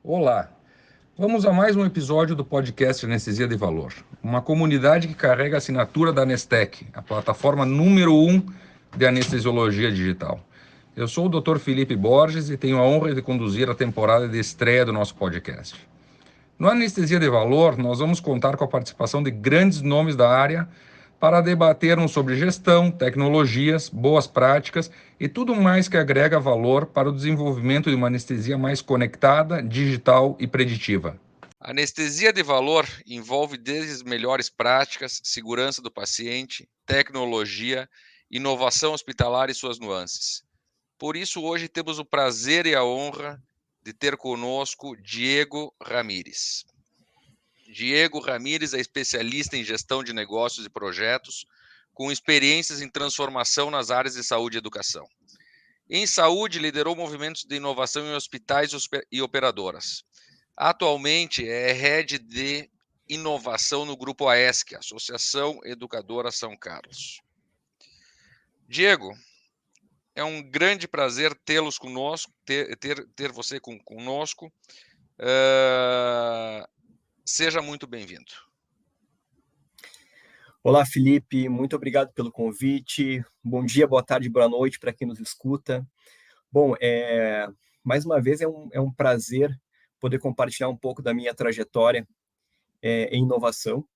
Olá, vamos a mais um episódio do podcast Anestesia de Valor, uma comunidade que carrega a assinatura da Anestec, a plataforma número 1 de anestesiologia digital. Eu sou o Dr. Felipe Borges e tenho a honra de conduzir a temporada de estreia do nosso podcast. No Anestesia de Valor, nós vamos contar com a participação de grandes nomes da área para debatermos sobre gestão, tecnologias, boas práticas e tudo mais que agrega valor para o desenvolvimento de uma anestesia mais conectada, digital e preditiva. A anestesia de valor envolve desde as melhores práticas, segurança do paciente, tecnologia, inovação hospitalar e suas nuances. Por isso, hoje temos o prazer e a honra de ter conosco Diego Ramírez. Diego Ramírez é especialista em gestão de negócios e projetos, com experiências em transformação nas áreas de saúde e educação. Em saúde, liderou movimentos de inovação em hospitais e operadoras. Atualmente é head de inovação no Grupo AESC, Associação Educadora São Carlos. Diego, é um grande prazer tê-los conosco, ter você conosco. Seja muito bem-vindo. Olá, Felipe, muito obrigado pelo convite. Bom dia, boa tarde, boa noite para quem nos escuta. Bom, mais uma vez é um prazer poder compartilhar um pouco da minha trajetória em inovação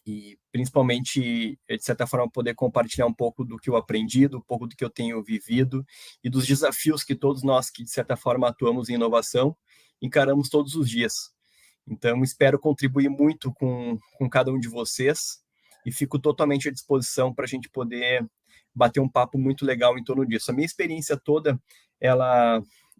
e principalmente, de certa forma, poder compartilhar um pouco do que eu aprendi, um pouco do que eu tenho vivido e dos desafios que todos nós que, de certa forma, atuamos em inovação, encaramos todos os dias. Então, espero contribuir muito com cada um de vocês e fico totalmente à disposição para a gente poder bater um papo muito legal em torno disso. A minha experiência toda,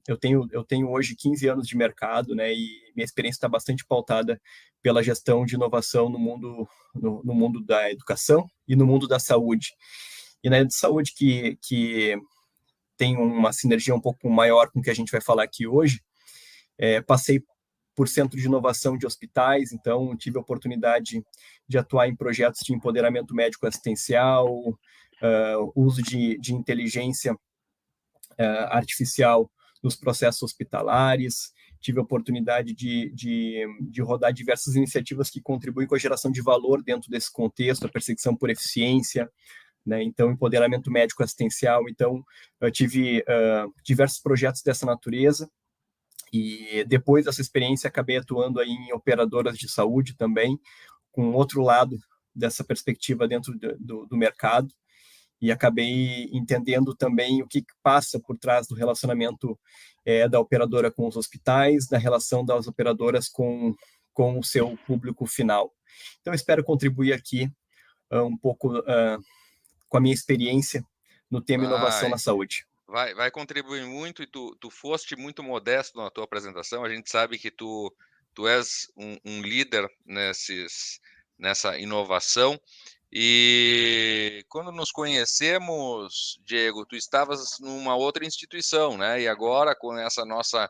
eu tenho hoje 15 anos de mercado, né, e minha experiência está bastante pautada pela gestão de inovação no mundo da educação e no mundo da saúde. E na área de saúde, que tem uma sinergia um pouco maior com o que a gente vai falar aqui hoje, passei por centro de inovação de hospitais, então tive a oportunidade de atuar em projetos de empoderamento médico assistencial, uso de inteligência artificial nos processos hospitalares, tive a oportunidade de rodar diversas iniciativas que contribuem com a geração de valor dentro desse contexto, a perseguição por eficiência, né? Então, empoderamento médico assistencial. Então, eu tive diversos projetos dessa natureza, e depois dessa experiência acabei atuando aí em operadoras de saúde também, com outro lado dessa perspectiva dentro do mercado, e acabei entendendo também o que passa por trás do relacionamento da operadora com os hospitais, da relação das operadoras com o seu público final. Então, espero contribuir aqui um pouco com a minha experiência no tema inovação na saúde. Vai contribuir muito, e tu foste muito modesto na tua apresentação. A gente sabe que tu és um líder nessa inovação. E quando nos conhecemos, Diego, tu estavas numa outra instituição, né? E agora, com essa nossa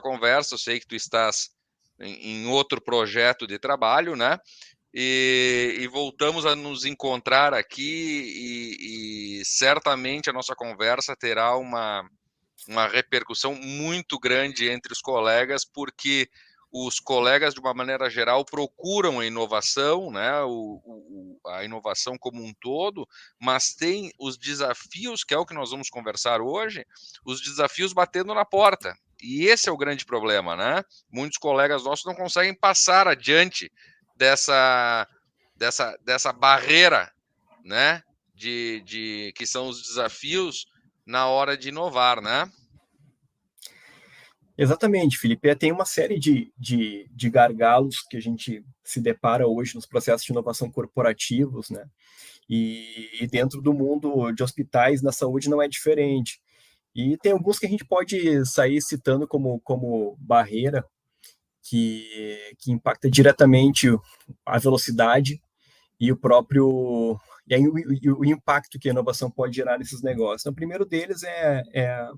conversa, eu sei que tu estás em outro projeto de trabalho, né? E voltamos a nos encontrar aqui e certamente a nossa conversa terá uma repercussão muito grande entre os colegas, porque os colegas, de uma maneira geral, procuram a inovação, né, a inovação como um todo, mas tem os desafios, que é o que nós vamos conversar hoje, os desafios batendo na porta. E esse é o grande problema, né? Muitos colegas nossos não conseguem passar adiante dessa barreira, né, de que são os desafios na hora de inovar, né? Exatamente, Felipe. Tem uma série de gargalos que a gente se depara hoje nos processos de inovação corporativos, né? E dentro do mundo de hospitais, na saúde, não é diferente. E tem alguns que a gente pode sair citando como barreira, que impacta diretamente a velocidade e o impacto que a inovação pode gerar nesses negócios. Então, o primeiro deles é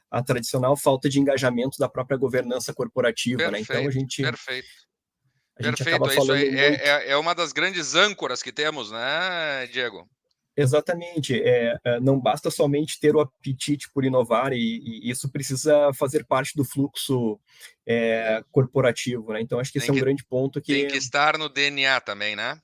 a tradicional falta de engajamento da própria governança corporativa, Perfeito, né? Então, perfeito. A gente Perfeito, acaba é isso falando aí. muito. É uma das grandes âncoras que temos, né, Diego? Exatamente. Não basta somente ter o apetite por inovar, e isso precisa fazer parte do fluxo É, corporativo, né? Então, acho que esse tem é um que, grande ponto tem que que estar no DNA também, né?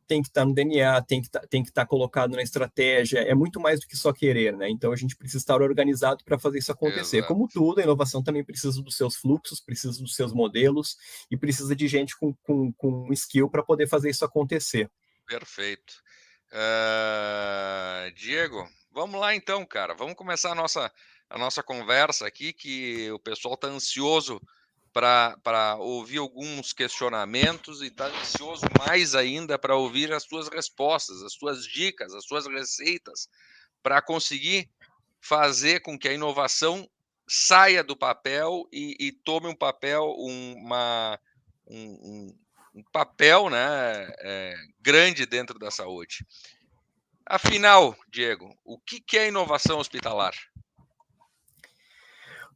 tem que estar no DNA, tem que estar colocado na estratégia. É muito mais do que só querer, né? Então, a gente precisa estar organizado para fazer isso acontecer. Como Exato. tudo, a inovação também precisa dos seus fluxos, precisa dos seus modelos e precisa de gente com skill para poder fazer isso acontecer. Perfeito. Diego, vamos lá então, cara. Vamos começar a nossa conversa aqui, que o pessoal está ansioso para ouvir alguns questionamentos e está ansioso mais ainda para ouvir as suas respostas, as suas dicas, as suas receitas para conseguir fazer com que a inovação saia do papel e tome um papel, um, um papel, né, grande dentro da saúde. Afinal, Diego, o que é inovação hospitalar?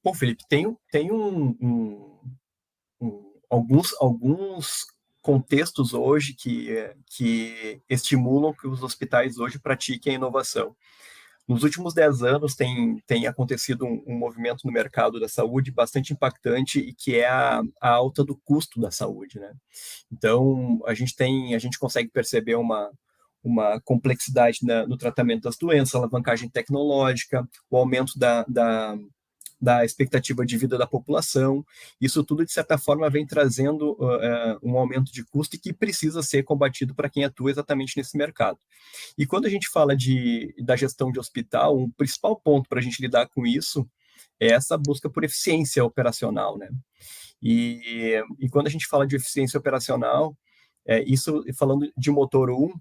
Bom, Felipe, tem alguns contextos hoje que estimulam que os hospitais hoje pratiquem a inovação. Nos últimos 10 anos tem acontecido um movimento no mercado da saúde bastante impactante, e que é a alta do custo da saúde, né? Então, a gente consegue perceber uma complexidade no tratamento das doenças, alavancagem tecnológica, o aumento da expectativa de vida da população. Isso tudo, de certa forma, vem trazendo um aumento de custo e que precisa ser combatido para quem atua exatamente nesse mercado. E quando a gente fala da gestão de hospital, um principal ponto para a gente lidar com isso é essa busca por eficiência operacional, né? E quando a gente fala de eficiência operacional, isso falando de motor 1,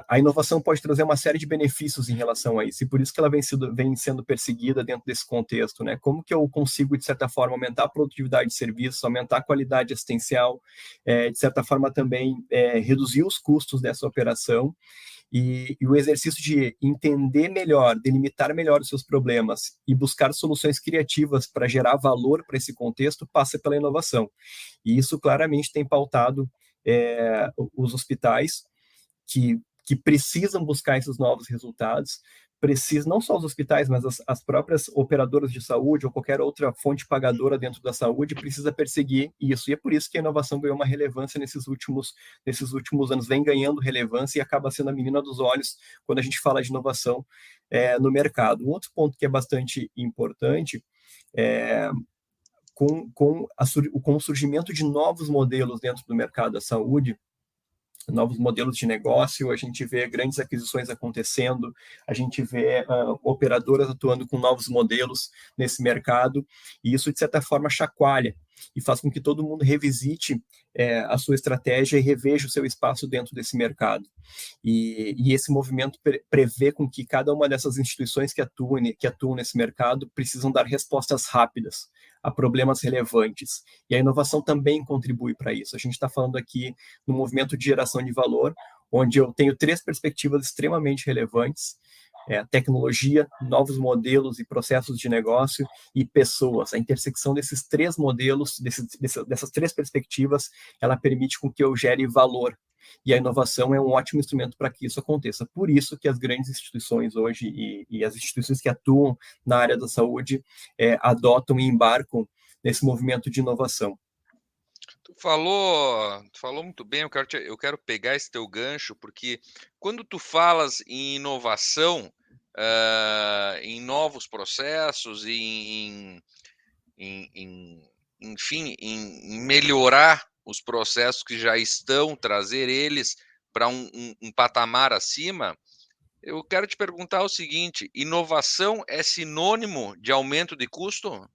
a inovação pode trazer uma série de benefícios em relação a isso, e por isso que ela vem sendo perseguida dentro desse contexto, né? Como que eu consigo, de certa forma, aumentar a produtividade de serviço, aumentar a qualidade assistencial, de certa forma também reduzir os custos dessa operação, e o exercício de entender melhor, delimitar melhor os seus problemas e buscar soluções criativas para gerar valor para esse contexto passa pela inovação. E isso claramente tem pautado os hospitais que precisam buscar esses novos resultados, precisam, não só os hospitais, mas as próprias operadoras de saúde ou qualquer outra fonte pagadora dentro da saúde precisa perseguir isso. E é por isso que a inovação ganhou uma relevância nesses últimos anos, vem ganhando relevância e acaba sendo a menina dos olhos quando a gente fala de inovação no mercado. Um outro ponto que é bastante importante é com o surgimento de novos modelos dentro do mercado da saúde, novos modelos de negócio, a gente vê grandes aquisições acontecendo, a gente vê operadoras atuando com novos modelos nesse mercado, e isso, de certa forma, chacoalha e faz com que todo mundo revisite a sua estratégia e reveja o seu espaço dentro desse mercado. E esse movimento prevê com que cada uma dessas instituições que atuam nesse mercado precisam dar respostas rápidas a problemas relevantes. E a inovação também contribui para isso. A gente está falando aqui no movimento de geração de valor, onde eu tenho 3 perspectivas extremamente relevantes: tecnologia, novos modelos e processos de negócio, e pessoas. A intersecção desses 3 modelos, dessas 3 perspectivas, ela permite com que eu gere valor. E a inovação é um ótimo instrumento para que isso aconteça. Por isso que as grandes instituições hoje e as instituições que atuam na área da saúde adotam e embarcam nesse movimento de inovação. Tu falou muito bem, eu quero pegar esse teu gancho, porque quando tu falas em inovação, em novos processos, enfim, em melhorar os processos que já estão, trazer eles para um patamar acima, eu quero te perguntar o seguinte: inovação é sinônimo de aumento de custo?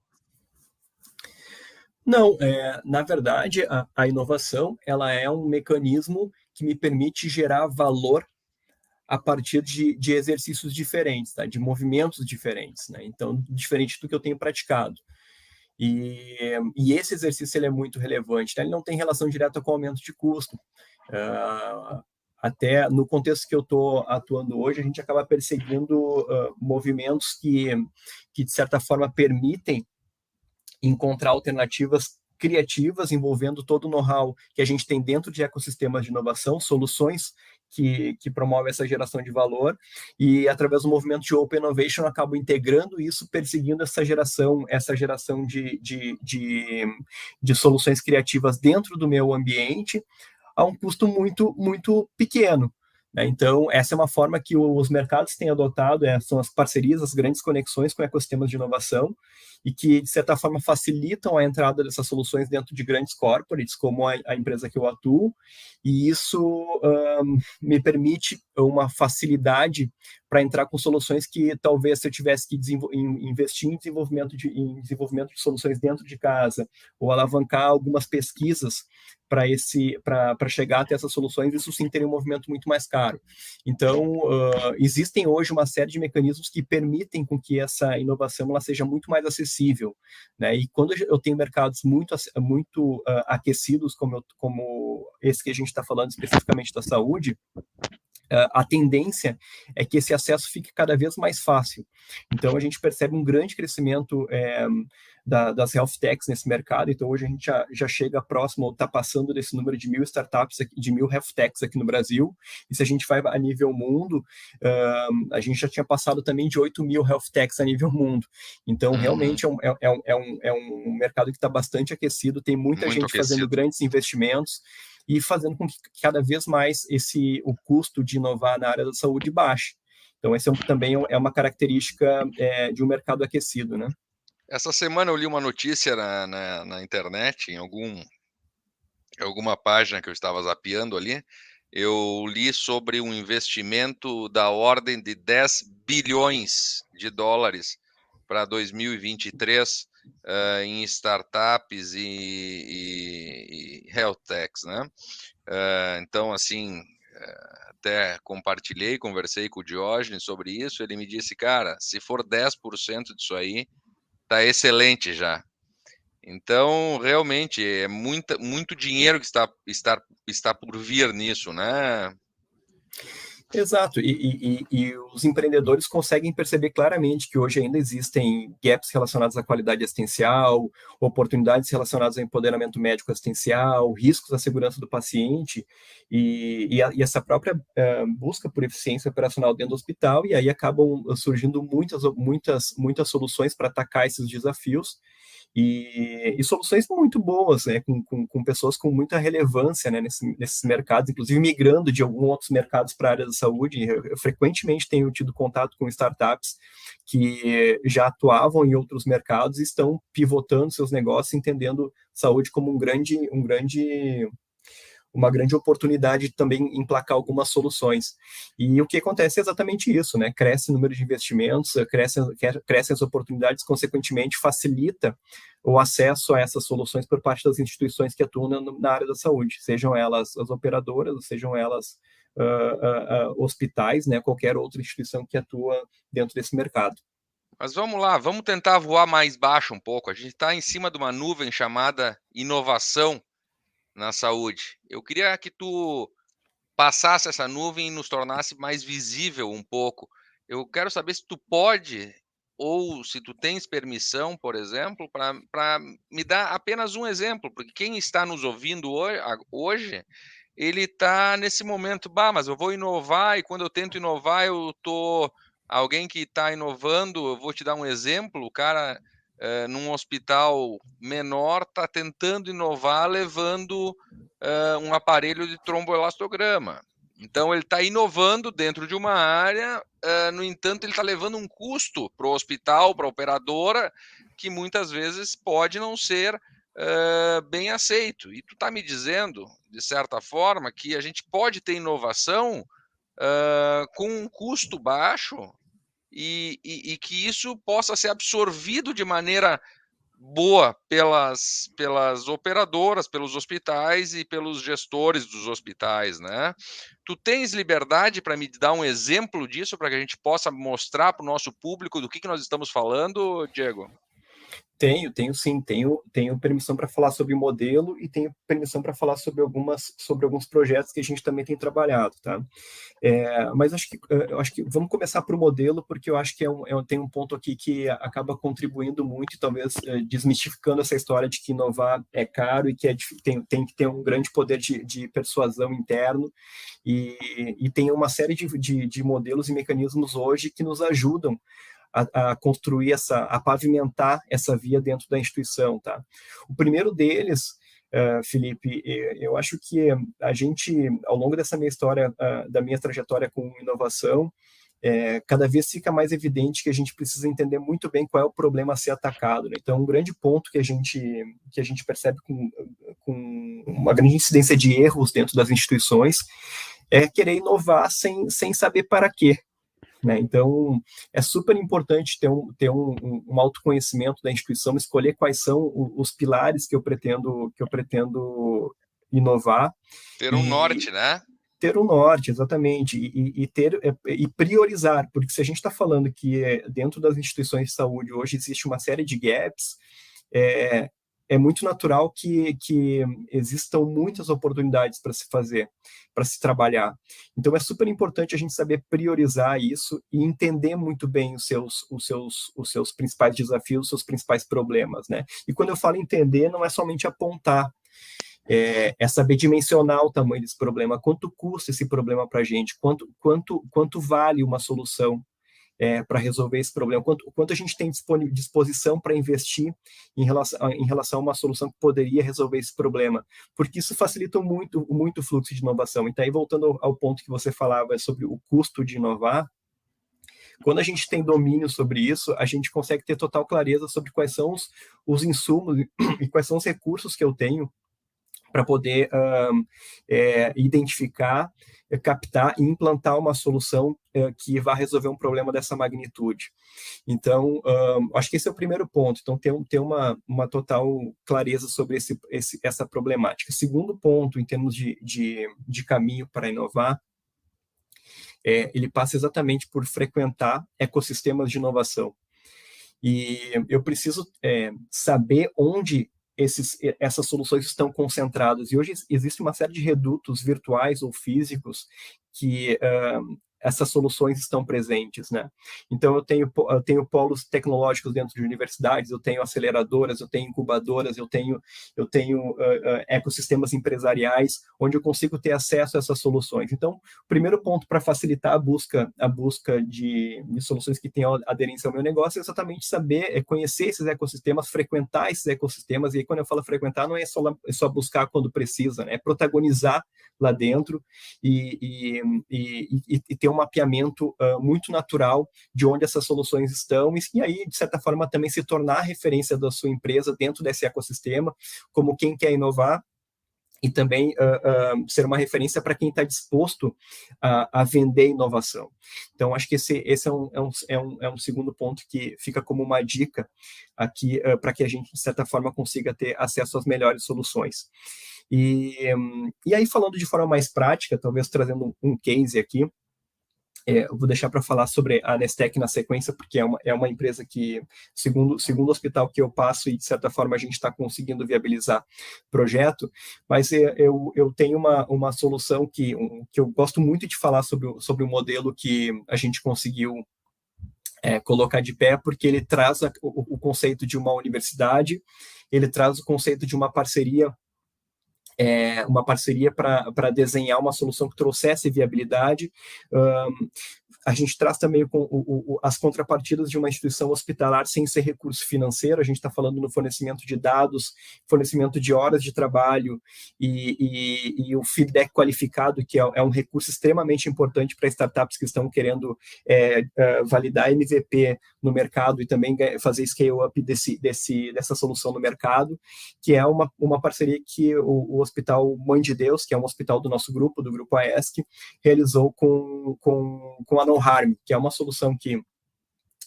Não, na verdade, a inovação ela é um mecanismo que me permite gerar valor a partir de exercícios diferentes, tá? De movimentos diferentes, né? Então, diferente do que eu tenho praticado. E esse exercício ele é muito relevante, tá? Ele não tem relação direta com o aumento de custo. Até no contexto que eu estou atuando hoje, a gente acaba perseguindo movimentos que, de certa forma, permitem encontrar alternativas criativas, envolvendo todo o know-how que a gente tem dentro de ecossistemas de inovação, soluções que promovem essa geração de valor, e através do movimento de Open Innovation eu acabo integrando isso, perseguindo essa geração de soluções criativas dentro do meu ambiente, a um custo muito, muito pequeno. Então, essa é uma forma que os mercados têm adotado, são as parcerias, as grandes conexões com ecossistemas de inovação, e que, de certa forma, facilitam a entrada dessas soluções dentro de grandes corporates, como a empresa que eu atuo, e isso me permite uma facilidade para entrar com soluções que talvez se eu tivesse que investir em desenvolvimento de soluções dentro de casa, ou alavancar algumas pesquisas para chegar até essas soluções, isso sim teria um movimento muito mais caro. Então, existem hoje uma série de mecanismos que permitem com que essa inovação ela seja muito mais acessível, né? E quando eu tenho mercados muito aquecidos, como esse que a gente está falando especificamente da saúde, a tendência é que esse acesso fique cada vez mais fácil. Então, a gente percebe um grande crescimento das health techs nesse mercado. Então, hoje a gente já chega próximo, ou está passando desse número de 1.000 startups, de 1.000 health techs aqui no Brasil. E se a gente vai a nível mundo, a gente já tinha passado também de 8.000 health techs a nível mundo. Então, realmente é um mercado que está bastante aquecido, tem muita gente fazendo grandes investimentos, e fazendo com que cada vez mais o custo de inovar na área da saúde baixe. Então, esse também é uma característica de um mercado aquecido, né? Essa semana eu li uma notícia na internet, em alguma página que eu estava zapeando ali, eu li sobre um investimento da ordem de 10 bilhões de dólares para 2023 em startups e health techs, né? Então, assim, até conversei com o Diógenes sobre isso, ele me disse, cara, se for 10% disso aí, tá excelente já. Então, realmente, é muito dinheiro que está por vir nisso, né? Exato, e os empreendedores conseguem perceber claramente que hoje ainda existem gaps relacionados à qualidade assistencial, oportunidades relacionadas ao empoderamento médico assistencial, riscos à segurança do paciente, e essa própria busca por eficiência operacional dentro do hospital, e aí acabam surgindo muitas soluções para atacar esses desafios, e soluções muito boas, né, com pessoas com muita relevância, né, nesses mercados, inclusive migrando de alguns outros mercados para a área da saúde. Eu frequentemente tenho tido contato com startups que já atuavam em outros mercados e estão pivotando seus negócios, entendendo saúde como uma grande oportunidade de também emplacar algumas soluções. E o que acontece é exatamente isso, né? Cresce o número de investimentos, crescem as oportunidades, consequentemente facilita o acesso a essas soluções por parte das instituições que atuam na área da saúde, sejam elas as operadoras, sejam elas hospitais, né? Qualquer outra instituição que atua dentro desse mercado. Mas vamos lá, vamos tentar voar mais baixo um pouco. A gente está em cima de uma nuvem chamada inovação na saúde. Eu queria que tu passasse essa nuvem e nos tornasse mais visível um pouco. Eu quero saber se tu pode ou se tu tens permissão, por exemplo, para me dar apenas um exemplo, porque quem está nos ouvindo hoje ele está nesse momento, mas eu vou inovar e quando eu tento inovar eu tô alguém que está inovando, eu vou te dar um exemplo, o cara num hospital menor está tentando inovar levando um aparelho de tromboelastograma. Então, ele está inovando dentro de uma área, no entanto, ele está levando um custo para o hospital, para a operadora, que muitas vezes pode não ser bem aceito. E tu está me dizendo, de certa forma, que a gente pode ter inovação com um custo baixo e que isso possa ser absorvido de maneira boa pelas operadoras, pelos hospitais e pelos gestores dos hospitais, né? Tu tens liberdade para me dar um exemplo disso, para que a gente possa mostrar para o nosso público do que nós estamos falando, Diego? Tenho sim, tenho permissão para falar sobre o modelo e tenho permissão para falar sobre alguns projetos que a gente também tem trabalhado, tá? Mas eu acho que vamos começar por o modelo, porque eu acho que tem um ponto aqui que acaba contribuindo muito e talvez desmistificando essa história de que inovar é caro e que tem que ter um grande poder de persuasão interno e tem uma série de modelos e mecanismos hoje que nos ajudam a construir a pavimentar essa via dentro da instituição, tá? O primeiro deles, Felipe, eu acho que a gente, ao longo dessa minha história, da minha trajetória com inovação, cada vez fica mais evidente que a gente precisa entender muito bem qual é o problema a ser atacado, né? Então, um grande ponto que a gente percebe com uma grande incidência de erros dentro das instituições é querer inovar sem saber para quê. Né? Então, é super importante ter um autoconhecimento da instituição, escolher quais são os pilares que eu pretendo inovar. Ter um norte, né? Ter um norte, exatamente, e priorizar, porque se a gente está falando que dentro das instituições de saúde hoje existe uma série de gaps, é muito natural que existam muitas oportunidades para se fazer, para se trabalhar. Então, é super importante a gente saber priorizar isso e entender muito bem os seus principais desafios, os seus principais problemas, né? E quando eu falo entender, não é somente apontar, é saber dimensionar o tamanho desse problema, quanto custa esse problema para a gente, quanto vale uma solução para resolver esse problema, quanto a gente tem disposição para investir em relação a uma solução que poderia resolver esse problema, porque isso facilita muito o fluxo de inovação. Então, aí, voltando ao ponto que você falava sobre o custo de inovar, quando a gente tem domínio sobre isso, a gente consegue ter total clareza sobre quais são os insumos e quais são os recursos que eu tenho para poder identificar, captar e implantar uma solução que vá resolver um problema dessa magnitude. Então, acho que esse é o primeiro ponto. Então, ter uma total clareza sobre essa problemática. Segundo ponto, em termos de caminho para inovar, ele passa exatamente por frequentar ecossistemas de inovação. E eu preciso saber onde essas soluções estão concentradas. E hoje existe uma série de redutos virtuais ou físicos que essas soluções estão presentes, né? Então, eu tenho polos tecnológicos dentro de universidades, eu tenho aceleradoras, eu tenho incubadoras, eu tenho ecossistemas empresariais, onde eu consigo ter acesso a essas soluções. Então, o primeiro ponto para facilitar a busca de soluções que tenham aderência ao meu negócio é exatamente conhecer esses ecossistemas, frequentar esses ecossistemas, e aí, quando eu falo frequentar, não é só buscar quando precisa, né? É protagonizar lá dentro e ter um mapeamento muito natural de onde essas soluções estão, e aí, de certa forma, também se tornar a referência da sua empresa dentro desse ecossistema, como quem quer inovar, e também ser uma referência para quem está disposto a vender inovação. Então, acho que esse é um segundo ponto que fica como uma dica aqui para que a gente, de certa forma, consiga ter acesso às melhores soluções. E aí, falando de forma mais prática, talvez trazendo um case aqui, eu vou deixar para falar sobre a Nestec na sequência, porque é uma empresa que, segundo o hospital que eu passo, e de certa forma a gente está conseguindo viabilizar projeto, mas eu tenho uma solução que eu gosto muito de falar sobre o modelo que a gente conseguiu colocar de pé, porque ele traz o conceito de uma universidade, ele traz o conceito de uma parceria para desenhar uma solução que trouxesse viabilidade. A gente traz também as contrapartidas de uma instituição hospitalar sem ser recurso financeiro. A gente está falando no fornecimento de dados, fornecimento de horas de trabalho e o feedback qualificado, que é um recurso extremamente importante para startups que estão querendo validar MVP no mercado e também fazer scale-up dessa solução no mercado, que é uma parceria que o Hospital Mãe de Deus, que é um hospital do nosso grupo, do Grupo AESC, realizou com a No Harm, que é uma solução que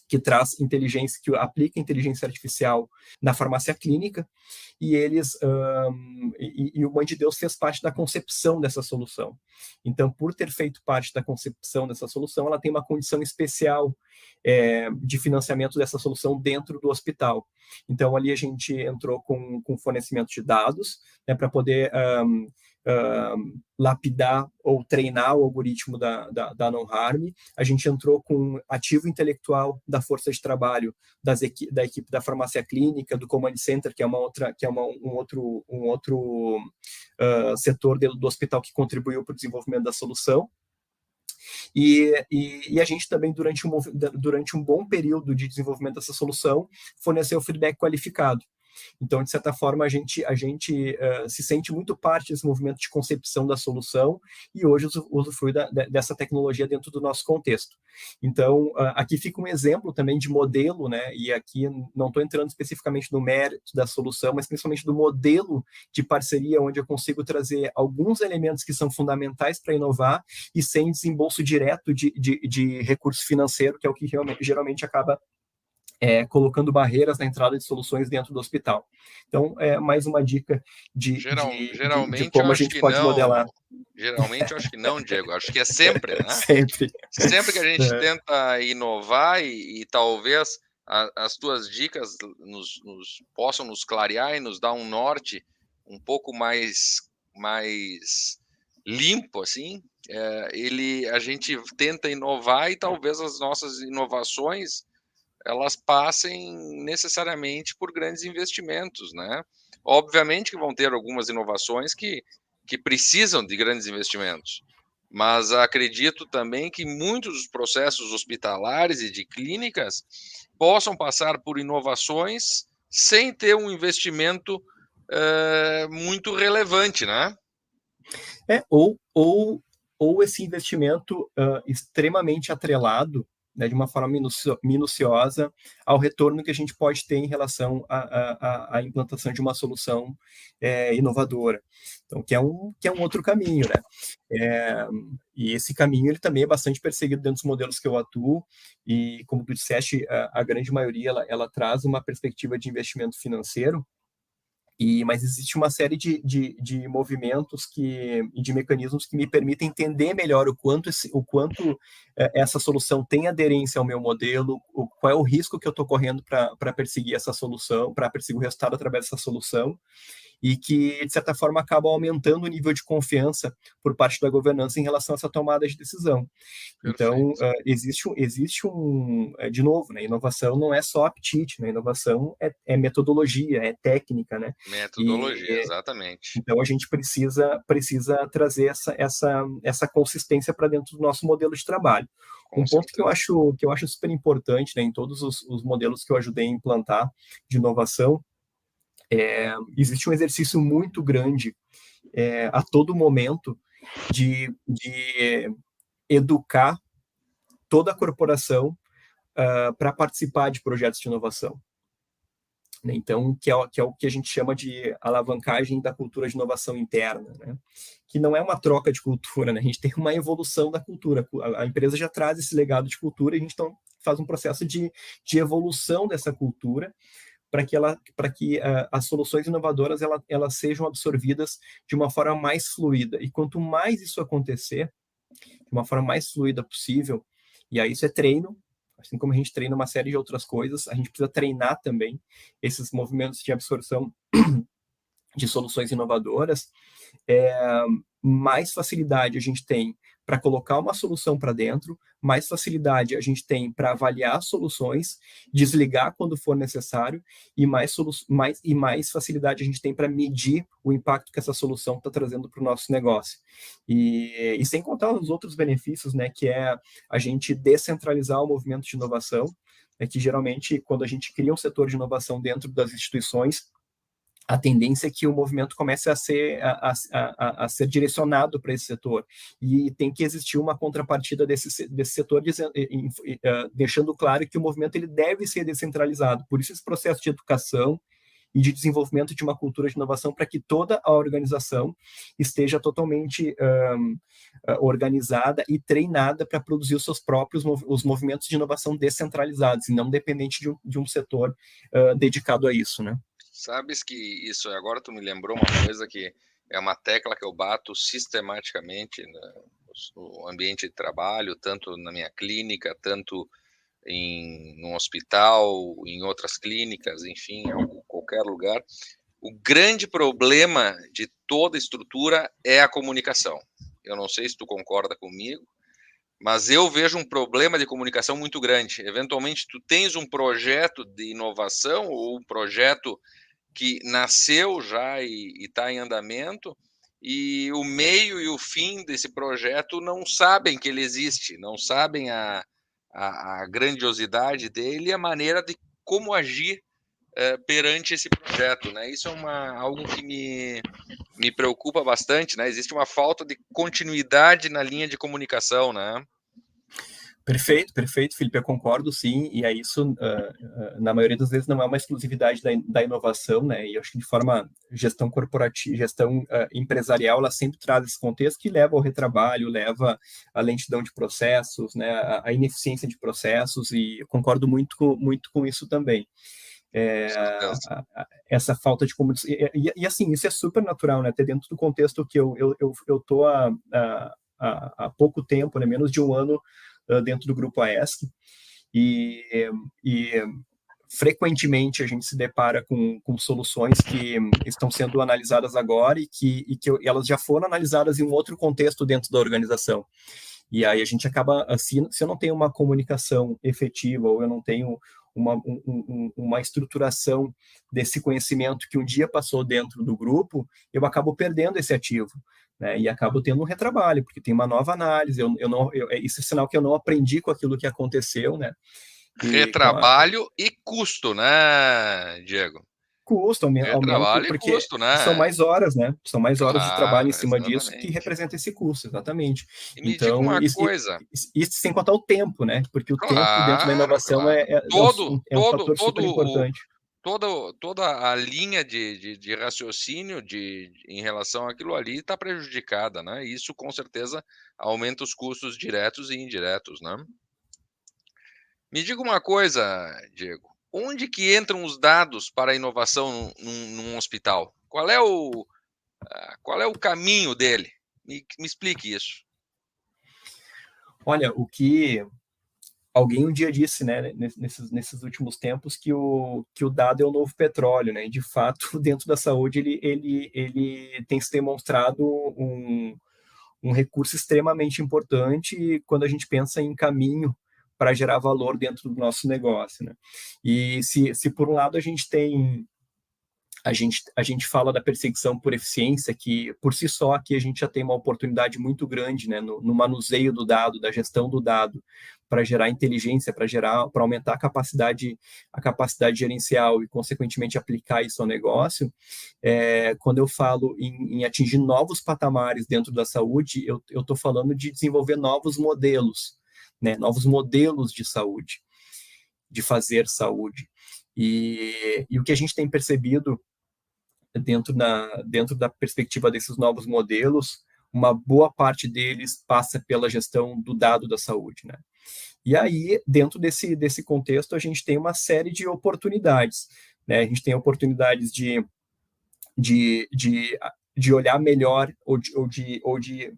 que traz inteligência, que aplica inteligência artificial na farmácia clínica, e e o Mãe de Deus fez parte da concepção dessa solução. Então, por ter feito parte da concepção dessa solução, ela tem uma condição especial de financiamento dessa solução dentro do hospital. Então, ali a gente entrou com fornecimento de dados, né, para poder lapidar ou treinar o algoritmo da Non-Harm. A gente entrou com ativo intelectual da força de trabalho da equipe da farmácia clínica, do Command Center, que é um outro setor do hospital que contribuiu para o desenvolvimento da solução. E a gente também, durante um bom período de desenvolvimento dessa solução, forneceu feedback qualificado. Então, de certa forma, a gente se sente muito parte desse movimento de concepção da solução e hoje usufrui dessa tecnologia dentro do nosso contexto. Então, aqui fica um exemplo também de modelo, né? E aqui não estou entrando especificamente no mérito da solução, mas principalmente do modelo de parceria, onde eu consigo trazer alguns elementos que são fundamentais para inovar e sem desembolso direto de recurso financeiro, que é o que geralmente acaba colocando barreiras na entrada de soluções dentro do hospital. Então, é mais uma dica de como a gente pode modelar. Geralmente, eu acho que não, Diego. Acho que é sempre, né? Sempre. Sempre que a gente tenta inovar e talvez as tuas dicas possam nos clarear e nos dar um norte um pouco mais limpo, assim. A gente tenta inovar e talvez as nossas inovações elas passem necessariamente por grandes investimentos, né? Obviamente que vão ter algumas inovações que precisam de grandes investimentos, mas acredito também que muitos dos processos hospitalares e de clínicas possam passar por inovações sem ter um investimento muito relevante, né? Ou esse investimento extremamente atrelado, né, de uma forma minuciosa ao retorno que a gente pode ter em relação à implantação de uma solução inovadora. Então, que é um outro caminho, né? E esse caminho ele também é bastante perseguido dentro dos modelos que eu atuo, e como tu disseste, a grande maioria ela traz uma perspectiva de investimento financeiro, mas existe uma série de movimentos e de mecanismos que me permitem entender melhor o quanto essa solução tem aderência ao meu modelo, qual é o risco que eu estou correndo para perseguir essa solução, para perseguir o resultado através dessa solução, e que, de certa forma, acabam aumentando o nível de confiança por parte da governança em relação a essa tomada de decisão. Então, de novo, né, inovação não é só aptite, né, inovação é metodologia, é técnica, né? Metodologia, exatamente. Então, a gente precisa trazer essa consistência para dentro do nosso modelo de trabalho. Ponto que eu acho super importante, né, em todos os modelos que eu ajudei a implantar de inovação, existe um exercício muito grande a todo momento de educar toda a corporação para participar de projetos de inovação. Então, que é o que a gente chama de alavancagem da cultura de inovação interna, né? Que não é uma troca de cultura, né? A gente tem uma evolução da cultura. A empresa já traz esse legado de cultura e a gente então faz um processo de evolução dessa cultura para que as soluções inovadoras elas sejam absorvidas de uma forma mais fluida. E quanto mais isso acontecer, de uma forma mais fluida possível, e aí isso é treino, assim como a gente treina uma série de outras coisas, a gente precisa treinar também esses movimentos de absorção de soluções inovadoras, mais facilidade a gente tem para colocar uma solução para dentro, mais facilidade a gente tem para avaliar soluções, desligar quando for necessário, e mais facilidade a gente tem para medir o impacto que essa solução está trazendo para o nosso negócio. E sem contar os outros benefícios, né, que é a gente descentralizar o movimento de inovação, que geralmente, quando a gente cria um setor de inovação dentro das instituições, a tendência é que o movimento comece a ser direcionado para esse setor. E tem que existir uma contrapartida desse setor, deixando claro que o movimento ele deve ser descentralizado. Por isso, esse processo de educação e de desenvolvimento de uma cultura de inovação para que toda a organização esteja totalmente organizada e treinada para produzir os seus próprios os movimentos de inovação descentralizados, e não dependente de um setor dedicado a isso, né? Sabes que isso, agora tu me lembrou uma coisa que é uma tecla que eu bato sistematicamente no ambiente de trabalho, tanto na minha clínica, tanto num hospital, em outras clínicas, enfim, em qualquer lugar. O grande problema de toda estrutura é a comunicação. Eu não sei se tu concorda comigo, mas eu vejo um problema de comunicação muito grande. Eventualmente, tu tens um projeto de inovação ou um projeto que nasceu já e está em andamento, e o meio e o fim desse projeto não sabem que ele existe, não sabem a grandiosidade dele e a maneira de como agir perante esse projeto, né? Isso é algo que me preocupa bastante, né? Existe uma falta de continuidade na linha de comunicação, né? Perfeito, Felipe, eu concordo, sim, e é isso, na maioria das vezes, não é uma exclusividade da inovação, né, e eu acho que de forma gestão corporativa, gestão empresarial, ela sempre traz esse contexto que leva ao retrabalho, leva à lentidão de processos, né, à ineficiência de processos, e eu concordo muito com isso também. Essa falta de comunicação, e assim, isso é super natural, né, até dentro do contexto que eu estou há pouco tempo, né, menos de um ano, dentro do grupo AESC, e frequentemente a gente se depara com soluções que estão sendo analisadas agora e que elas já foram analisadas em um outro contexto dentro da organização. E aí a gente acaba, assim, se eu não tenho uma comunicação efetiva ou eu não tenho uma estruturação desse conhecimento que um dia passou dentro do grupo, eu acabo perdendo esse ativo, né? E acabo tendo um retrabalho, porque tem uma nova análise, isso é sinal que eu não aprendi com aquilo que aconteceu, né? Retrabalho e custo, né, Diego? Custo, aumento, porque custo, né? São mais horas, né? São mais horas de trabalho em cima disso que exatamente. representa esse custo, exatamente. E me diga uma coisa. Isso sem contar o tempo, né? Porque o tempo dentro da inovação é um fator super importante. Toda a linha de raciocínio em relação àquilo ali está prejudicada, né? Isso, com certeza, aumenta os custos diretos e indiretos, né? Me diga uma coisa, Diego. Onde que entram os dados para a inovação num hospital? Qual é o caminho dele? Me explique isso. Olha, o que alguém um dia disse, né, nesses últimos tempos, que o dado é o novo petróleo, né? E, de fato, dentro da saúde, ele tem se demonstrado um recurso extremamente importante quando a gente pensa em caminho para gerar valor dentro do nosso negócio, né? E se por um lado a gente fala da perseguição por eficiência, que por si só aqui a gente já tem uma oportunidade muito grande, né, no manuseio do dado, da gestão do dado, para gerar inteligência, para aumentar a capacidade gerencial e, consequentemente, aplicar isso ao negócio. Quando eu falo em atingir novos patamares dentro da saúde, eu estou falando de desenvolver novos modelos, né, novos modelos de saúde, de fazer saúde. E o que a gente tem percebido dentro da perspectiva desses novos modelos, uma boa parte deles passa pela gestão do dado da saúde, né? E aí, dentro desse contexto, a gente tem uma série de oportunidades, né? A gente tem oportunidades de olhar melhor ou de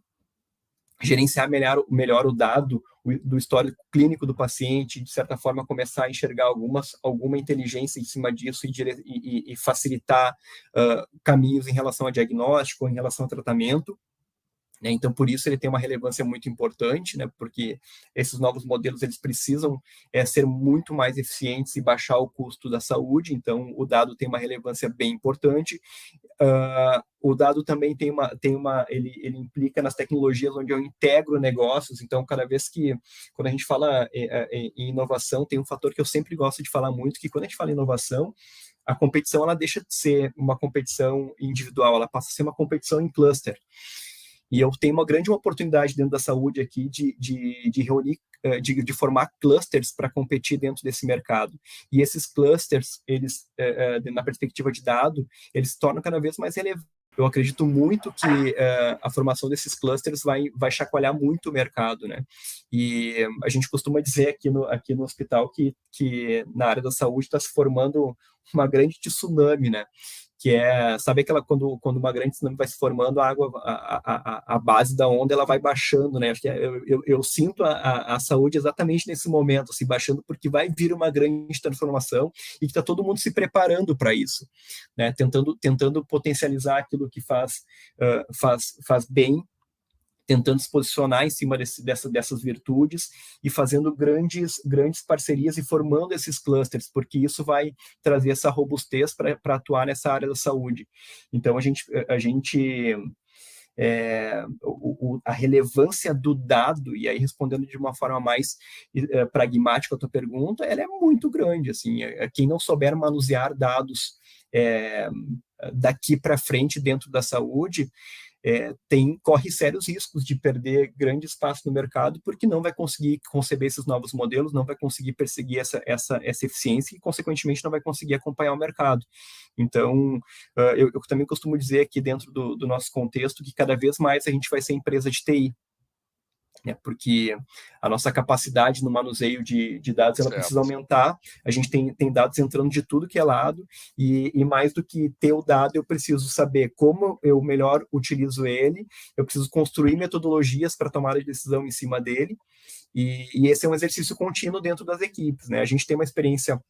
gerenciar melhor o dado do histórico clínico do paciente, de certa forma começar a enxergar alguma inteligência em cima disso e facilitar caminhos em relação a diagnóstico, em relação a tratamento. Né? Então, por isso, ele tem uma relevância muito importante, né? Porque esses novos modelos eles precisam ser muito mais eficientes e baixar o custo da saúde, então o dado tem uma relevância bem importante. O dado também ele implica nas tecnologias onde eu integro negócios, então quando a gente fala em inovação, tem um fator que eu sempre gosto de falar muito, que quando a gente fala em inovação, a competição ela deixa de ser uma competição individual, ela passa a ser uma competição em cluster. E eu tenho uma grande oportunidade dentro da saúde aqui de reunir de formar clusters para competir dentro desse mercado. E esses clusters, eles, na perspectiva de dado, eles se tornam cada vez mais relevantes. Eu acredito muito que a formação desses clusters vai chacoalhar muito o mercado, né? E a gente costuma dizer aqui no hospital que na área da saúde está se formando uma grande tsunami, né? Que sabe quando uma grande tsunami vai se formando, a água, a base da onda, ela vai baixando, né? Acho que eu sinto a saúde exatamente nesse momento, assim, baixando, porque vai vir uma grande transformação e que está todo mundo se preparando para isso, né? Tentando potencializar aquilo que faz bem, tentando se posicionar em cima dessas virtudes e fazendo grandes parcerias e formando esses clusters, porque isso vai trazer essa robustez para atuar nessa área da saúde. Então, a relevância do dado, e aí respondendo de uma forma mais pragmática a tua pergunta, ela é muito grande. Assim, quem não souber manusear dados daqui para frente dentro da saúde, corre sérios riscos de perder grande espaço no mercado, porque não vai conseguir conceber esses novos modelos, não vai conseguir perseguir essa eficiência e, consequentemente, não vai conseguir acompanhar o mercado. Então, eu também costumo dizer aqui dentro do nosso contexto que cada vez mais a gente vai ser empresa de TI, né, porque a nossa capacidade no manuseio de dados ela precisa aumentar. A gente tem dados entrando de tudo que é lado, e mais do que ter o dado, eu preciso saber como eu melhor utilizo ele, eu preciso construir metodologias para tomar a decisão em cima dele, e esse é um exercício contínuo dentro das equipes, né? A gente tem uma experiência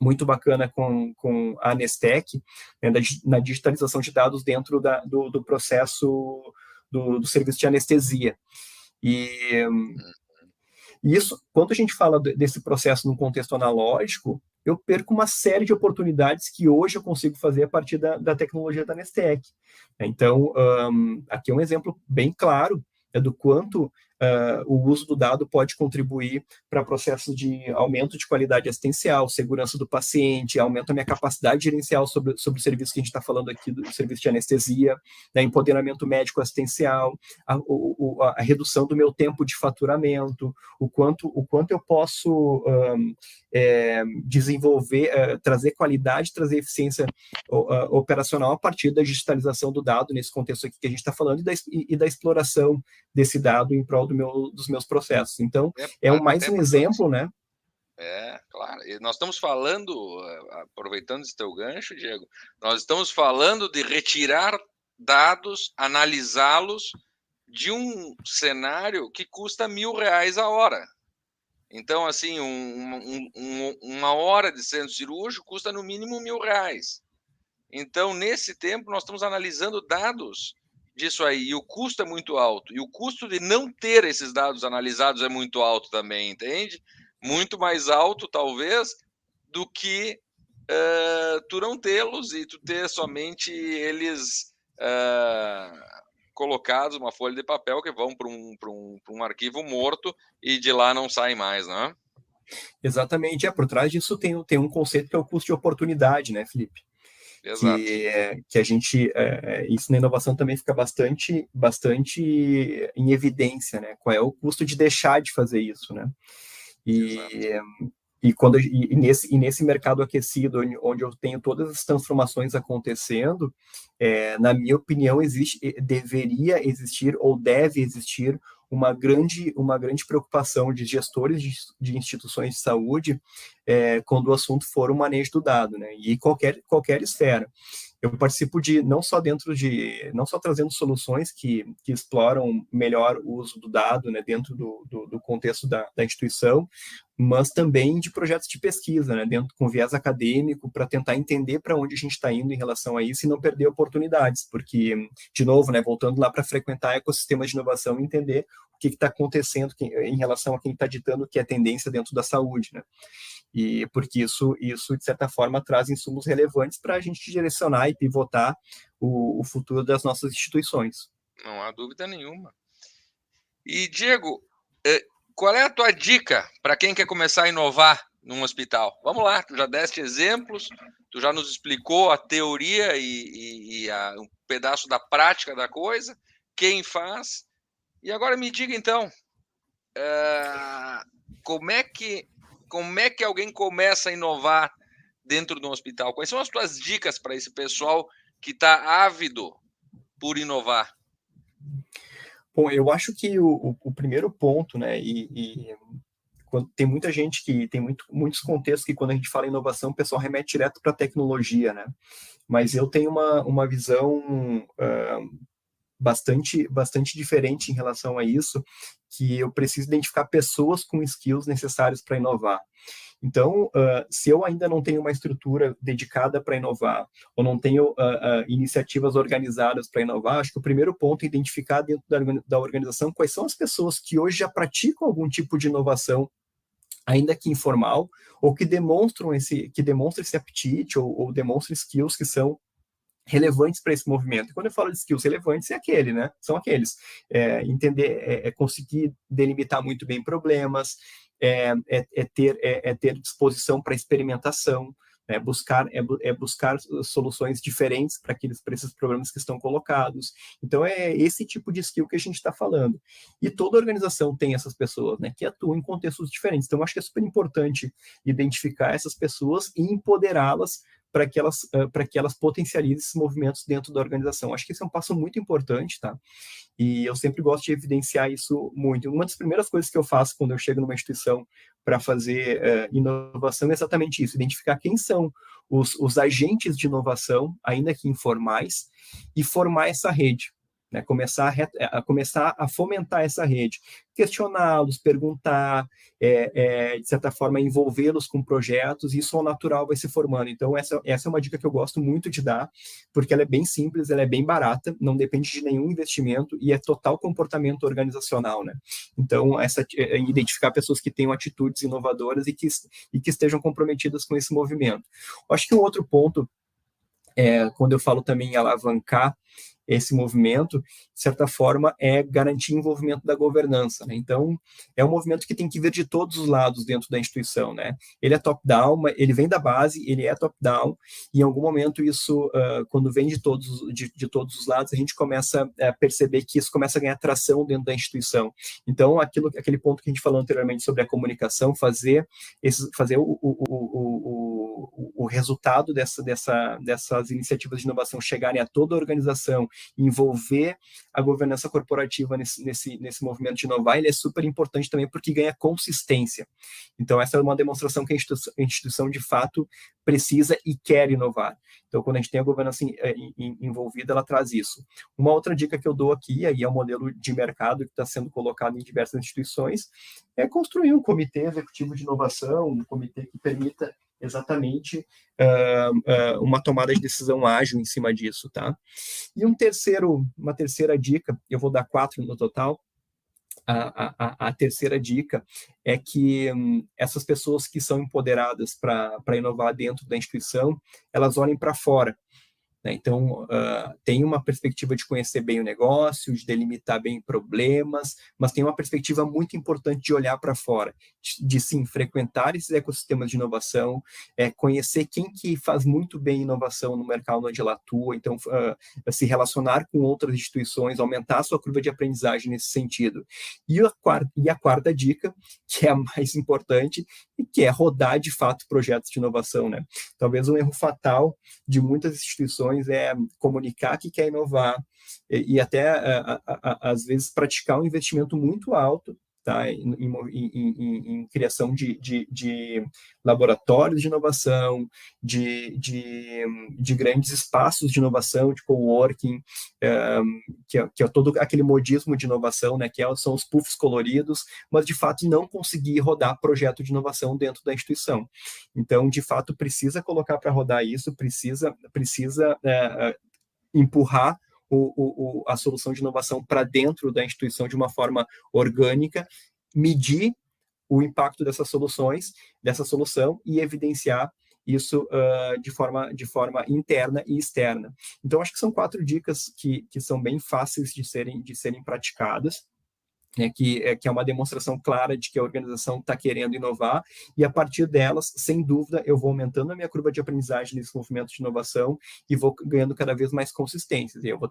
muito bacana com a Nestec, né, na digitalização de dados dentro do processo do serviço de anestesia. E isso, quando a gente fala desse processo num contexto analógico, eu perco uma série de oportunidades que hoje eu consigo fazer a partir da tecnologia da Nestec. Então, aqui é um exemplo bem claro do quanto o uso do dado pode contribuir para processos de aumento de qualidade assistencial, segurança do paciente, aumenta a minha capacidade gerencial sobre o serviço que a gente está falando aqui, do serviço de anestesia, né, empoderamento médico assistencial, a redução do meu tempo de faturamento, o quanto eu posso desenvolver, trazer qualidade, trazer eficiência operacional a partir da digitalização do dado, nesse contexto aqui que a gente está falando, e da exploração desse dado em prol dos meus processos. Então, mais um exemplo, né? Claro. E nós estamos falando, aproveitando esse teu gancho, Diego, nós estamos falando de retirar dados, analisá-los de um cenário que custa R$1.000 a hora. Então, assim, uma hora de centro cirúrgico custa no mínimo R$1.000. Então, nesse tempo, nós estamos analisando dados disso aí, e o custo é muito alto, e o custo de não ter esses dados analisados é muito alto também, entende? Muito mais alto, talvez, do que tu não tê-los e tu ter somente eles colocados numa folha de papel que vão para um arquivo morto e de lá não sai mais, né? Exatamente. Por trás disso tem um conceito que é o custo de oportunidade, né, Felipe? Exato. Que a gente, isso na inovação também fica bastante em evidência, né? Qual é o custo de deixar de fazer isso, né? E nesse mercado aquecido, onde eu tenho todas as transformações acontecendo, na minha opinião, deveria existir ou deve existir uma grande preocupação de gestores de instituições de saúde quando o assunto for o manejo do dado, né? E qualquer esfera. Eu participo não só trazendo soluções que exploram melhor o uso do dado, né, dentro do contexto da instituição, mas também de projetos de pesquisa, né, com viés acadêmico, para tentar entender para onde a gente está indo em relação a isso e não perder oportunidades, porque, de novo, né, voltando lá para frequentar ecossistemas de inovação e entender o que está acontecendo em relação a quem está ditando o que é tendência dentro da saúde, né? E porque isso, de certa forma, traz insumos relevantes para a gente direcionar e pivotar o futuro das nossas instituições. Não há dúvida nenhuma. E, Diego, qual é a tua dica para quem quer começar a inovar num hospital? Vamos lá, tu já deste exemplos, tu já nos explicou a teoria e um pedaço da prática da coisa, quem faz. E agora me diga, então, como é que alguém começa a inovar dentro de um hospital? Quais são as tuas dicas para esse pessoal que está ávido por inovar? Bom, eu acho que o primeiro ponto, né, quando tem muita gente que tem muitos contextos que quando a gente fala em inovação, o pessoal remete direto para a tecnologia, né? Mas eu tenho uma visão bastante diferente em relação a isso, que eu preciso identificar pessoas com skills necessários para inovar. Então, se eu ainda não tenho uma estrutura dedicada para inovar, ou não tenho iniciativas organizadas para inovar, acho que o primeiro ponto é identificar dentro da organização quais são as pessoas que hoje já praticam algum tipo de inovação, ainda que informal, ou que demonstram esse apetite, ou demonstram skills que são relevantes para esse movimento. E quando eu falo de skills relevantes, são aqueles. Conseguir delimitar muito bem problemas, ter disposição para experimentação, buscar soluções diferentes para esses problemas que estão colocados. Então, é esse tipo de skill que a gente está falando. E toda organização tem essas pessoas, né, que atuam em contextos diferentes. Então, acho que é super importante identificar essas pessoas e empoderá-las para que elas potencializem esses movimentos dentro da organização. Acho que esse é um passo muito importante, tá? E eu sempre gosto de evidenciar isso muito. Uma das primeiras coisas que eu faço quando eu chego numa instituição para fazer inovação é exatamente isso, identificar quem são os agentes de inovação, ainda que informais, e formar essa rede. Né, começar a fomentar essa rede, questioná-los, perguntar, de certa forma, envolvê-los com projetos, e isso ao natural vai se formando. Então, essa é uma dica que eu gosto muito de dar, porque ela é bem simples, ela é bem barata, não depende de nenhum investimento e é total comportamento organizacional. Né? Então, identificar pessoas que tenham atitudes inovadoras e que estejam comprometidas com esse movimento. Eu acho que um outro ponto, quando eu falo também em alavancar esse movimento, de certa forma, é garantir o envolvimento da governança. Né? Então, é um movimento que tem que vir de todos os lados dentro da instituição. Né? Ele é top-down, ele vem da base, ele é top-down, e em algum momento isso, quando vem de todos os lados, a gente começa a perceber que isso começa a ganhar tração dentro da instituição. Então, aquele ponto que a gente falou anteriormente sobre a comunicação, fazer o resultado dessas iniciativas de inovação chegarem a toda a organização, envolver a governança corporativa nesse movimento de inovar, ele é super importante também porque ganha consistência. Então, essa é uma demonstração que a instituição de fato precisa e quer inovar. Então, quando a gente tem a governança envolvida, ela traz isso. Uma outra dica que eu dou aqui, aí é um modelo de mercado que está sendo colocado em diversas instituições, é construir um comitê executivo de inovação, um comitê que permita exatamente uma tomada de decisão ágil em cima disso, tá? E uma terceira dica, eu vou dar 4 no total. A terceira dica é que essas pessoas que são empoderadas para inovar dentro da instituição, elas olhem para fora. Né? Então, tem uma perspectiva de conhecer bem o negócio, de delimitar bem problemas, mas tem uma perspectiva muito importante de olhar para fora, de sim, frequentar esses ecossistemas de inovação, conhecer quem que faz muito bem inovação no mercado onde ela atua, então se relacionar com outras instituições, aumentar a sua curva de aprendizagem nesse sentido. E a quarta dica, que é a mais importante, que é rodar de fato projetos de inovação. Né? Talvez um erro fatal de muitas instituições é comunicar que quer inovar e até, às vezes, praticar um investimento muito alto, tá, em criação de laboratórios de inovação, de grandes espaços de inovação, de coworking, que é todo aquele modismo de inovação, né, são os puffs coloridos, mas, de fato, não conseguir rodar projeto de inovação dentro da instituição. Então, de fato, precisa colocar para rodar isso, precisa empurrar a solução de inovação para dentro da instituição de uma forma orgânica, medir o impacto dessa solução e evidenciar isso de forma interna e externa. Então, acho que são 4 dicas que são bem fáceis de serem praticadas. que é uma demonstração clara de que a organização está querendo inovar, e a partir delas, sem dúvida, eu vou aumentando a minha curva de aprendizagem nesse movimento de inovação e vou ganhando cada vez mais consistência. Eu vou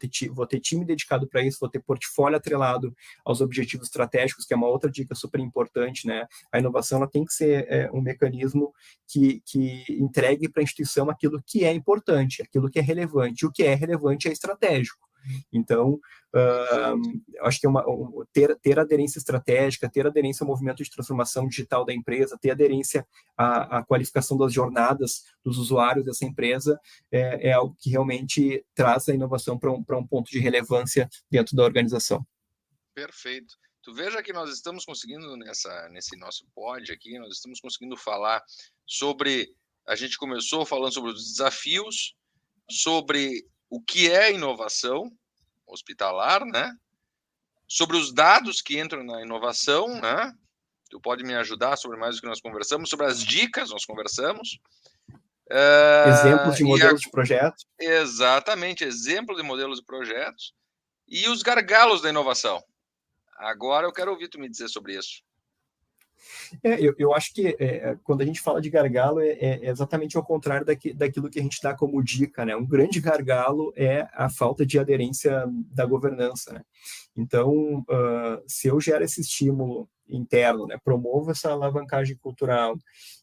ter time dedicado para isso, vou ter portfólio atrelado aos objetivos estratégicos, que é uma outra dica super importante, né? A inovação ela tem que ser um mecanismo que entregue para a instituição aquilo que é importante, aquilo que é relevante. O que é relevante é estratégico. Então, acho que ter aderência estratégica, ter aderência ao movimento de transformação digital da empresa, ter aderência à qualificação das jornadas dos usuários dessa empresa é algo que realmente traz a inovação para um ponto de relevância dentro da organização. Perfeito. Tu veja que nós estamos conseguindo, nesse nosso pod aqui, nós estamos conseguindo falar sobre... A gente começou falando sobre os desafios, sobre o que é inovação hospitalar, né? Sobre os dados que entram na inovação, né? Tu pode me ajudar sobre mais do que nós conversamos, sobre as dicas nós conversamos. Exemplos de modelos de projetos. Exatamente, exemplos de modelos de projetos. E os gargalos da inovação. Agora eu quero ouvir tu me dizer sobre isso. Eu acho que quando a gente fala de gargalo, é exatamente ao contrário daquilo que a gente dá como dica, né? Um grande gargalo é a falta de aderência da governança, né? Então, se eu gero esse estímulo interno, né, promovo essa alavancagem cultural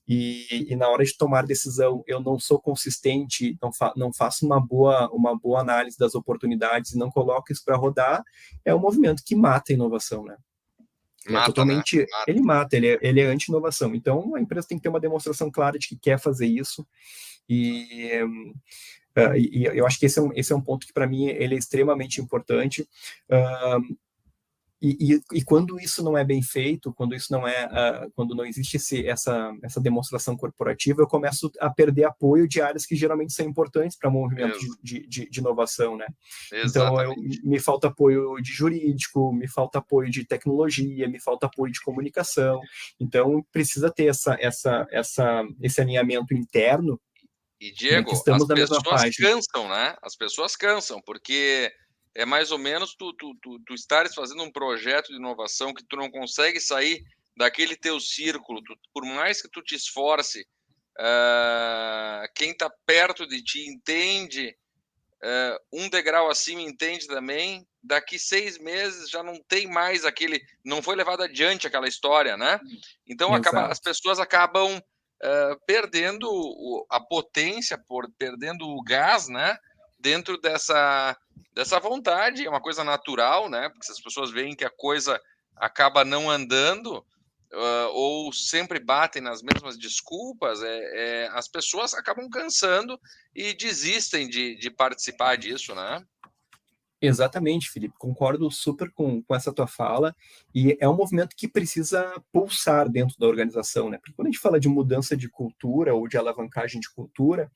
e na hora de tomar decisão eu não sou consistente, não faço uma boa análise das oportunidades e não coloco isso para rodar, é um movimento que mata a inovação, né? Totalmente, né? Ele mata, ele é anti-inovação. Então, a empresa tem que ter uma demonstração clara de que quer fazer isso. E eu acho que esse é um ponto que, para mim, ele é extremamente importante. E quando isso não é bem feito, quando não existe essa demonstração corporativa, eu começo a perder apoio de áreas que geralmente são importantes para o movimento de inovação, né? Exatamente. Então, me falta apoio de jurídico, me falta apoio de tecnologia, me falta apoio de comunicação. Então, precisa ter esse alinhamento interno. E, Diego, as pessoas cansam, né? As pessoas cansam, porque... É mais ou menos tu estares fazendo um projeto de inovação que tu não consegue sair daquele teu círculo, por mais que tu te esforce, quem está perto de ti entende, um degrau acima entende também, daqui 6 meses já não tem mais não foi levado adiante aquela história, né? Então as pessoas acabam perdendo a potência, perdendo o gás, né? Dentro dessa vontade, é uma coisa natural, né? Porque se as pessoas veem que a coisa acaba não andando, ou sempre batem nas mesmas desculpas, as pessoas acabam cansando e desistem de participar disso, né? Exatamente, Felipe, concordo super com essa tua fala, e é um movimento que precisa pulsar dentro da organização, né? Porque quando a gente fala de mudança de cultura ou de alavancagem de cultura,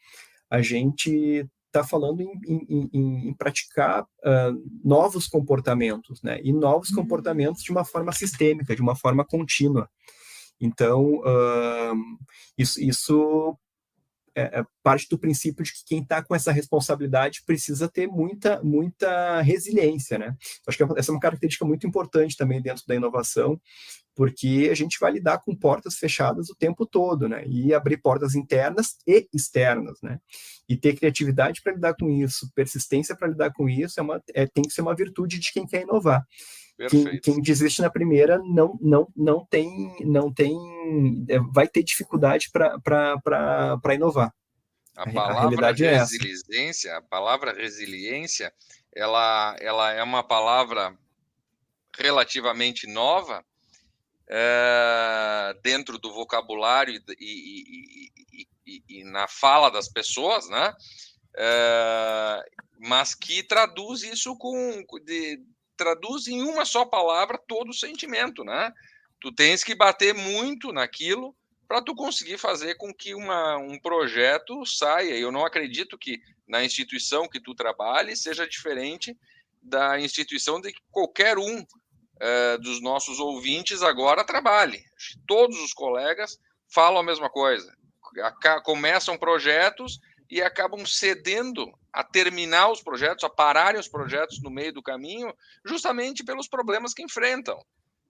a gente está falando em praticar novos comportamentos, né? E novos comportamentos de uma forma sistêmica, de uma forma contínua. Então, isso parte do princípio de que quem está com essa responsabilidade precisa ter muita resiliência, né? Acho que essa é uma característica muito importante também dentro da inovação, porque a gente vai lidar com portas fechadas o tempo todo, né? E abrir portas internas e externas, né? E ter criatividade para lidar com isso, persistência para lidar com isso, tem que ser uma virtude de quem quer inovar. Quem desiste na primeira não tem vai ter dificuldade para inovar. A palavra resiliência, ela é uma palavra relativamente nova dentro do vocabulário e na fala das pessoas, né? Mas que traduz isso traduz em uma só palavra todo o sentimento, né? Tu tens que bater muito naquilo para tu conseguir fazer com que um projeto saia. Eu não acredito que na instituição que tu trabalhe seja diferente da instituição de que qualquer um dos nossos ouvintes agora trabalhe. Todos os colegas falam a mesma coisa. Começam projetos e acabam cedendo a terminar os projetos, a pararem os projetos no meio do caminho, justamente pelos problemas que enfrentam.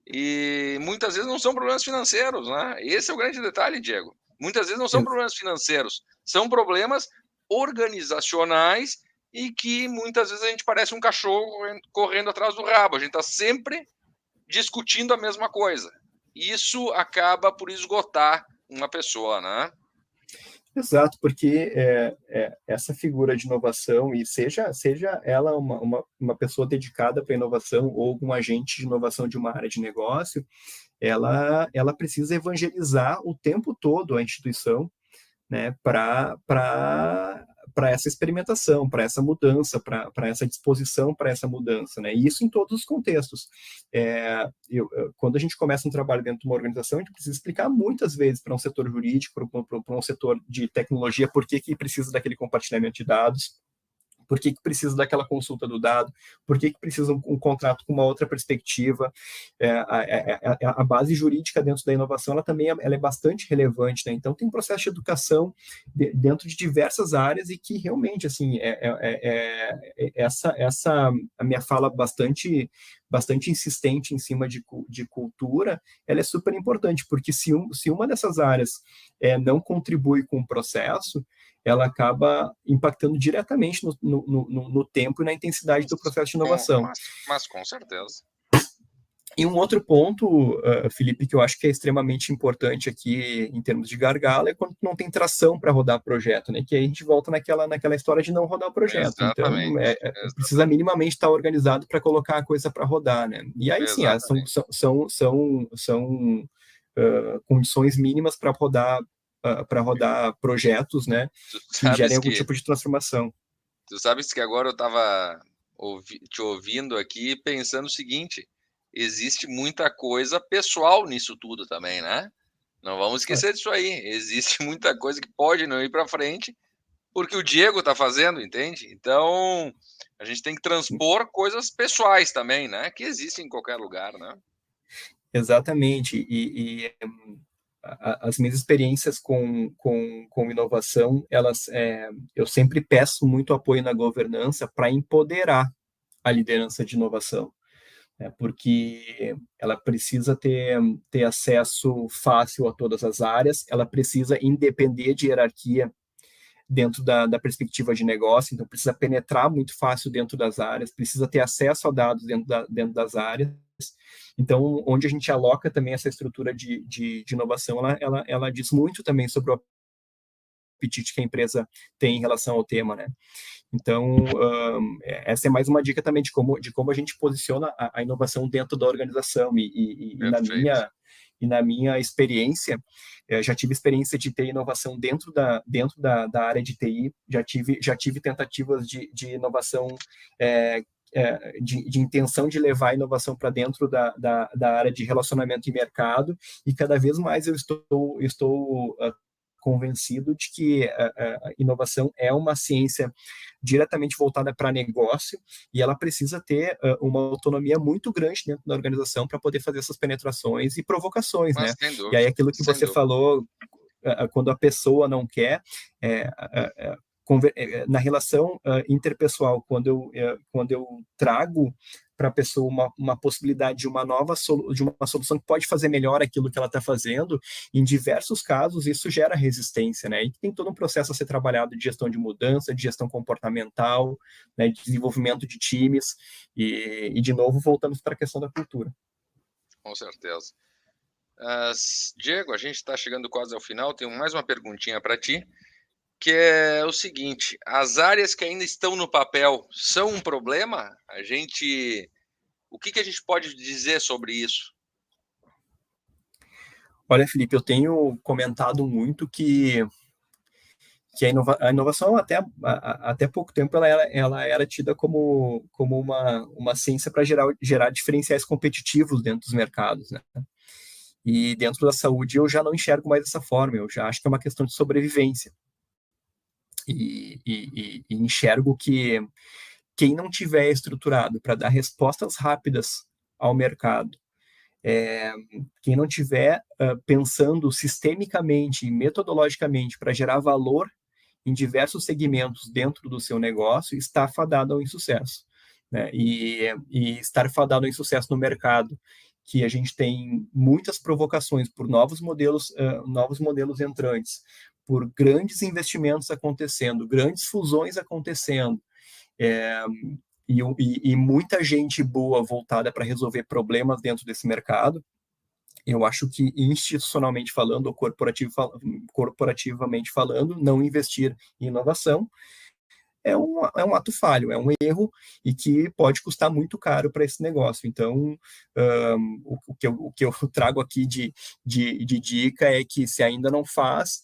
E muitas vezes não são problemas financeiros, né? Esse é o grande detalhe, Diego. Muitas vezes não são problemas financeiros, são problemas organizacionais e que muitas vezes a gente parece um cachorro correndo atrás do rabo. A gente está sempre discutindo a mesma coisa. Isso acaba por esgotar uma pessoa, né? Exato, porque essa figura de inovação, e seja ela uma pessoa dedicada para inovação ou algum agente de inovação de uma área de negócio, ela precisa evangelizar o tempo todo a instituição, né, para essa experimentação, para essa mudança, para essa disposição para essa mudança, né? E isso em todos os contextos. Quando a gente começa um trabalho dentro de uma organização, a gente precisa explicar muitas vezes para um setor jurídico, para um setor de tecnologia, por que precisa daquele compartilhamento de dados, por que precisa daquela consulta do dado, por que precisa um contrato com uma outra perspectiva. A base jurídica dentro da inovação, ela também ela é bastante relevante, né? Então, tem um processo de educação dentro de diversas áreas e que realmente, assim, a minha fala bastante insistente em cima de cultura, ela é super importante, porque se uma dessas áreas não contribui com o processo, ela acaba impactando diretamente no tempo e na intensidade do processo de inovação. Mas com certeza. E um outro ponto, Felipe, que eu acho que é extremamente importante aqui em termos de gargalo, é quando não tem tração para rodar projeto, né? Que aí a gente volta naquela história de não rodar o projeto. Exatamente. Então, precisa minimamente estar organizado para colocar a coisa para rodar, né? E aí, sim, são condições mínimas para rodar projetos, né, que gerem algum tipo de transformação. Tu sabes que agora eu estava te ouvindo aqui pensando o seguinte: existe muita coisa pessoal nisso tudo também, né? Não vamos esquecer disso aí. Existe muita coisa que pode não ir para frente porque o Diego está fazendo, entende? Então, a gente tem que transpor coisas pessoais também, né? Que existem em qualquer lugar, né? Exatamente. As minhas experiências com inovação, eu sempre peço muito apoio na governança para empoderar a liderança de inovação, né? Porque ela precisa ter acesso fácil a todas as áreas, ela precisa independer de hierarquia dentro da perspectiva de negócio, então precisa penetrar muito fácil dentro das áreas, precisa ter acesso a dados dentro das áreas. Então, onde a gente aloca também essa estrutura de inovação, ela diz muito também sobre o apetite que a empresa tem em relação ao tema, né? Então, essa é mais uma dica também de como a gente posiciona a inovação dentro da organização. E na minha experiência, já tive experiência de ter inovação dentro da área de TI, já tive tentativas de inovação, de intenção de levar a inovação para dentro da área de relacionamento e mercado, e cada vez mais eu estou convencido de que a inovação é uma ciência diretamente voltada para negócio e ela precisa ter uma autonomia muito grande dentro da organização para poder fazer essas penetrações e provocações, né? E aí aquilo que você falou, quando a pessoa não quer, na relação interpessoal, quando eu trago para a pessoa uma possibilidade de uma solução que pode fazer melhor aquilo que ela está fazendo, em diversos casos isso gera resistência, né? E tem todo um processo a ser trabalhado de gestão de mudança, de gestão comportamental, né, de desenvolvimento de times, e de novo voltamos para a questão da cultura. Com certeza. Diego, a gente está chegando quase ao final, tenho mais uma perguntinha para ti, que é o seguinte: as áreas que ainda estão no papel são um problema? O que a gente pode dizer sobre isso? Olha, Felipe, eu tenho comentado muito que a inovação até pouco tempo ela era tida como uma ciência para gerar diferenciais competitivos dentro dos mercados, né? E dentro da saúde eu já não enxergo mais dessa forma, eu já acho que é uma questão de sobrevivência. E enxergo que quem não tiver estruturado para dar respostas rápidas ao mercado, quem não tiver pensando sistemicamente e metodologicamente para gerar valor em diversos segmentos dentro do seu negócio, está fadado ao insucesso, né? E estar fadado ao insucesso no mercado que a gente tem muitas provocações por novos modelos entrantes, por grandes investimentos acontecendo, grandes fusões acontecendo, e muita gente boa voltada para resolver problemas dentro desse mercado. Eu acho que, institucionalmente falando, ou corporativamente falando, não investir em inovação é um ato falho, é um erro, e que pode custar muito caro para esse negócio. Então, o que eu trago aqui de dica é que, se ainda não faz,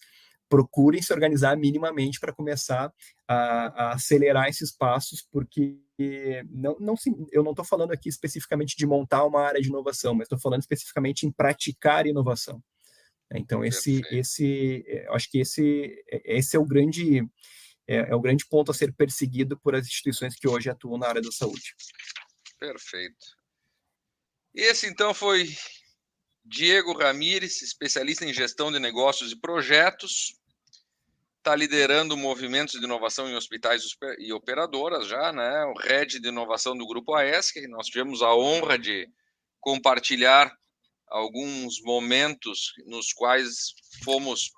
procurem se organizar minimamente para começar a acelerar esses passos, porque eu não estou falando aqui especificamente de montar uma área de inovação, mas estou falando especificamente em praticar inovação. Então, acho que esse é o grande ponto a ser perseguido por as instituições que hoje atuam na área da saúde. Perfeito. Esse, então, foi Diego Ramírez, especialista em gestão de negócios e projetos. Está liderando movimentos de inovação em hospitais e operadoras já, né? O Head de Inovação do Grupo AESC. Nós tivemos a honra de compartilhar alguns momentos nos quais fomos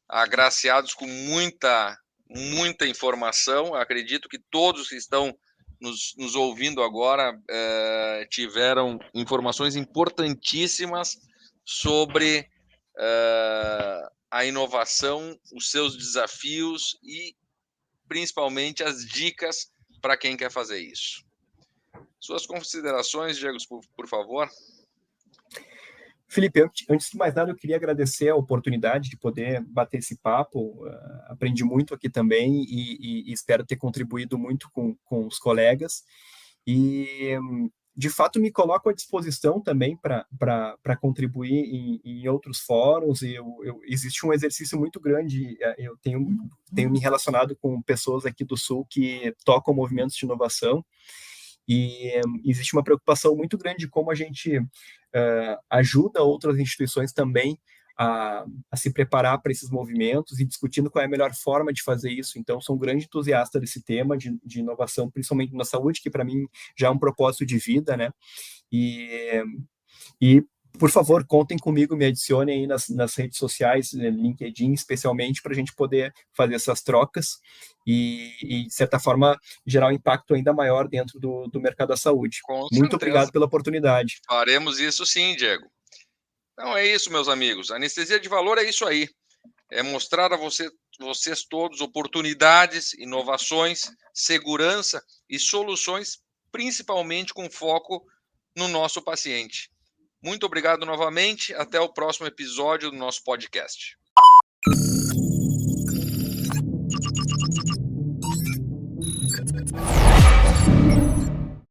agraciados com muita informação. Acredito que todos que estão nos ouvindo agora tiveram informações importantíssimas sobre a inovação, os seus desafios e, principalmente, as dicas para quem quer fazer isso. Suas considerações, Diego, por favor. Felipe, antes de mais nada, eu queria agradecer a oportunidade de poder bater esse papo. Aprendi muito aqui também e espero ter contribuído muito com os colegas. E, de fato, me coloco à disposição também para contribuir em outros fóruns. Existe um exercício muito grande. Eu tenho me relacionado com pessoas aqui do Sul que tocam movimentos de inovação, e existe uma preocupação muito grande de como a gente ajuda outras instituições também a se preparar para esses movimentos, e discutindo qual é a melhor forma de fazer isso. Então, sou um grande entusiasta desse tema de inovação, principalmente na saúde, que para mim já é um propósito de vida, né? E por favor, contem comigo, me adicionem aí nas redes sociais, LinkedIn, especialmente, para a gente poder fazer essas trocas e, de certa forma, gerar um impacto ainda maior dentro do mercado da saúde. Muito obrigado pela oportunidade. Faremos isso sim, Diego. Então é isso, meus amigos. Anestesia de valor é isso aí. É mostrar a vocês todos oportunidades, inovações, segurança e soluções, principalmente com foco no nosso paciente. Muito obrigado novamente. Até o próximo episódio do nosso podcast.